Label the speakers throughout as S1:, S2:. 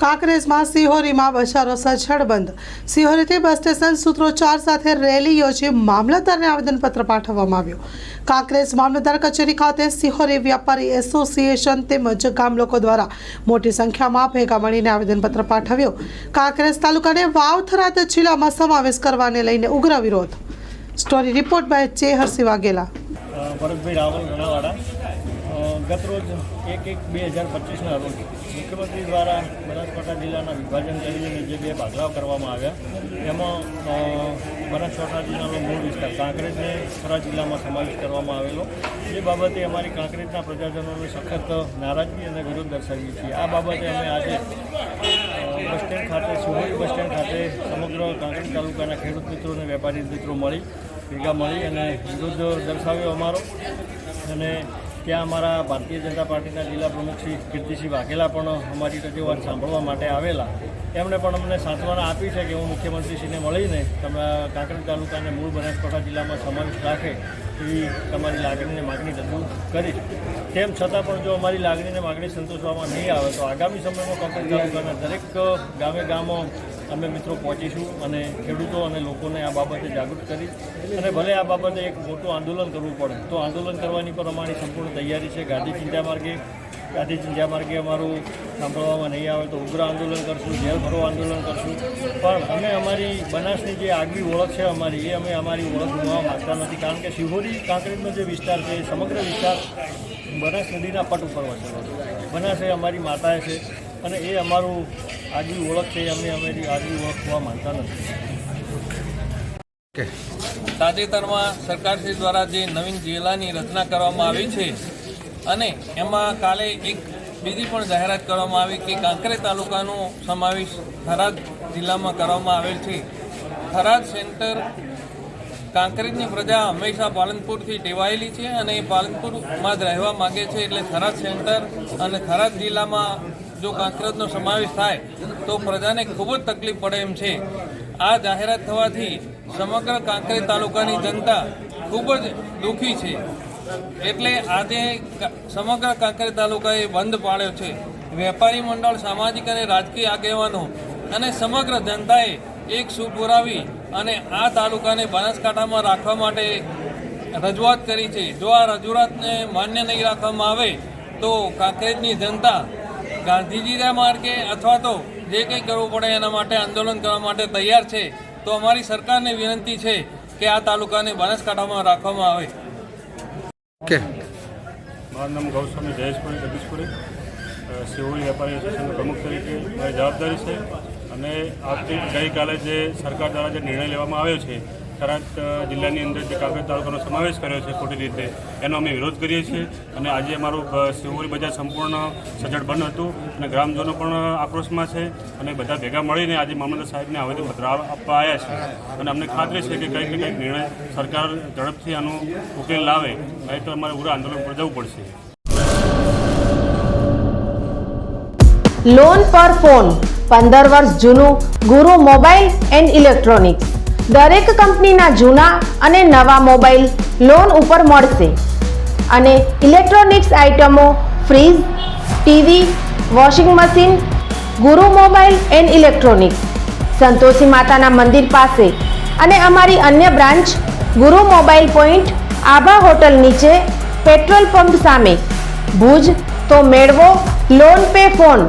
S1: કાંકરેજમાં સિહોરીમાં બજારો સજ્જડ બંધ। સિહોરીથી બસ સ્ટેશન સૂત્રોચ્ચાર સાથે રેલી યોજી મામલતદારને આવેદનપત્ર પાઠવવામાં આવ્યું। કાંકરેજ મામલતદાર કચેરી ખાતે સિહોરી વ્યાપારી એસોસિએશન તેમજ ગામ લોકો દ્વારા મોટી સંખ્યામાં ભેગા મળીને આવેદનપત્ર પાઠવ્યું। કાંકરેજ તાલુકાને વાવ-થરાદ જિલ્લામાં સમાવેશ કરવાને લઈને ઉગ્ર વિરોધ। Story report by Chehrsinh Vaghela.
S2: Bharatbhai Raval Ganavada गत रोज 1/1/2025 रोज मुख्यमंत्री द्वारा बनासकांठा जिल्लाના વિભાજન કરીને જે બે ભાગલાઓ કરવામાં આવ્યા એમાં બનાસકાંઠા જિલ્લાનો મૂળ વિસ્તાર કાંકરેજને થરાદ જિલ્લામાં સમાવેશ કરવામાં આવેલો। એ બાબતે અમારી કાંકરેજના પ્રજાજનોને સખત નારાજગી અને વિરોધ દર્શાવીએ છીએ। આ બાબતે અમે આજે બસ સ્ટેન્ડ ખાતે સિહોરી બસ સ્ટેન્ડ ખાતે સમગ્ર કાંકરેજ તાલુકાના ખેડૂત મિત્રો અને વેપારી મિત્રો ભેગા મળી અને વિરોધ દર્શાવ્યો અમારો। અને ત્યાં અમારા ભારતીય જનતા પાર્ટીના જિલ્લા પ્રમુખ શ્રી કીર્તિસિંહ વાઘેલા પણ અમારી રજૂઆત સાંભળવા માટે આવેલા। એમણે પણ અમને સાંત્વના આપી છે કે હું મુખ્યમંત્રીશ્રીને મળીને કાંકરેજ તાલુકાને મૂળ બનાસકાંઠા જિલ્લામાં સમાવેશ રાખે એવી તમારી લાગણીને માગણી રજૂ કરીશ। તેમ છતાં પણ જો અમારી લાગણીને માગણી સંતોષવામાં નહીં આવે તો આગામી સમયમાં કાંકરેજ તાલુકાના દરેક ગામો અમે મિત્રો પહોંચીશું અને ખેડૂતો અને લોકોને આ બાબતે જાગૃત કરી અને ભલે આ બાબતે એક મોટું આંદોલન કરવું પડે તો આંદોલન કરવાની પણ અમારી સંપૂર્ણ તૈયારી છે। ગાંધી ચિંધ્યા માર્ગે અમારું સાંભળવામાં નહીં આવે તો ઉગ્ર આંદોલન કરશું, જેલ ભરો આંદોલન કરશું। પણ અમે અમારી બનાસની જે આગવી ઓળખ છે અમારી અમારી ઓળખ ગુમાવવા માગતા નથી, કારણ કે સિહોરી કાંકરેજનો જે વિસ્તાર છે એ સમગ્ર વિસ્તાર બનાસ નદીના પટ ઉપર વસેલો છે। બનાસ એ અમારી માતા છે અને એ અમારું આગવી ઓળખ છે, અમે અમારી આગવી ઓળખ હોવા માંગતા નથી।
S3: તાજેતરમાં સરકારશ્રી દ્વારા જે નવીન જિલ્લાની રચના કરવામાં આવી છે અને એમાં કાલે એક બીજી પણ જાહેરાત કરવામાં આવી કે કાંકરેજ તાલુકાનો સમાવેશ થરાદ જિલ્લામાં કરવામાં આવેલ છે। થરાદ સેન્ટર કાંકરેજની પ્રજા હંમેશા પાલનપુરથી ટેવાયેલી છે અને એ પાલનપુરમાં જ રહેવા માગે છે, એટલે થરાદ સેન્ટર અને થરાદ જિલ્લામાં જો કાંકરેજનો સમાવેશ થાય તો પ્રજાને ખૂબ જ તકલીફ પડે એમ છે। આ જાહેરાત થવાથી સમગ્ર કાંકરેજ તાલુકાની જનતા ખૂબ જ દુઃખી છે, એટલે આજે સમગ્ર કાંકરેજ તાલુકાએ બંધ પાડ્યો છે। વેપારી મંડળ, સામાજિક અને રાજકીય આગેવાનો અને સમગ્ર જનતાએ એક સૂર પુરાવી અને આ તાલુકાને બનાસકાંઠામાં રાખવા માટે રજૂઆત કરી છે। જો આ રજૂઆતને માન્ય નહીં રાખવામાં આવે તો કાંકરેજની જનતા ગાંધીજીના માર્ગે અથવા તો જે કંઈ કરવું પડે એના માટે આંદોલન કરવા માટે તૈયાર છે। તો અમારી સરકારને વિનંતી છે કે આ તાલુકાને બનાસકાંઠામાં રાખવામાં આવે।
S2: મારું નામ ગૌસ્વામી જયેશપુરી જગદીશપુરી, સિહોરી વેપારી એસોસિએશનના પ્રમુખ તરીકે મારી જવાબદારી છે। અને ગઈકાલે જે સરકાર દ્વારા જે નિર્ણય લેવામાં આવ્યો છે થરાદ જિલ્લાની અંદર જે કાંકરેજ તાલુકાનો સમાવેશ કર્યો છે ખોટી રીતે, એનો અમે વિરોધ કરીએ છીએ। અને આજે અમારું સિહોરી બજાર સંપૂર્ણ સજ્જડ બંધ હતું અને ગ્રામજનો પણ આક્રોશમાં છે અને બધા ભેગા મળીને આજે મામલતદાર સાહેબને આવેદનપત્ર આપવા આવ્યા છે। અને અમને ખાતરી છે કે કંઈક ને કંઈક નિર્ણય સરકાર ઝડપથી આનો ઉકેલ લાવે, નહીં તો અમારે ઉગ્ર આંદોલન પર જવું પડશે।
S4: લોન પર ફોન 15 વર્ષ જૂનું ગુરુ મોબાઈલ એન્ડ ઇલેક્ટ્રોનિક્સ દરેક કંપનીના જૂના અને નવા મોબાઈલ લોન ઉપર મળશે અને ઇલેક્ટ્રોનિક્સ આઇટમો ફ્રીજ, ટીવી, વોશિંગ મશીન ગુરુ મોબાઈલ એન્ડ ઇલેક્ટ્રોનિક્સ સંતોષી માતાના મંદિર પાસે અને અમારી અન્ય બ્રાન્ચ ગુરુ મોબાઈલ પોઈન્ટ આભા હોટલ નીચે પેટ્રોલ પંપ સામે ભુજ। તો મેળવો લોન પે ફોન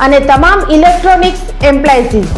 S4: અને તમામ ઇલેક્ટ્રોનિક્સ એપ્લાયન્સીસ।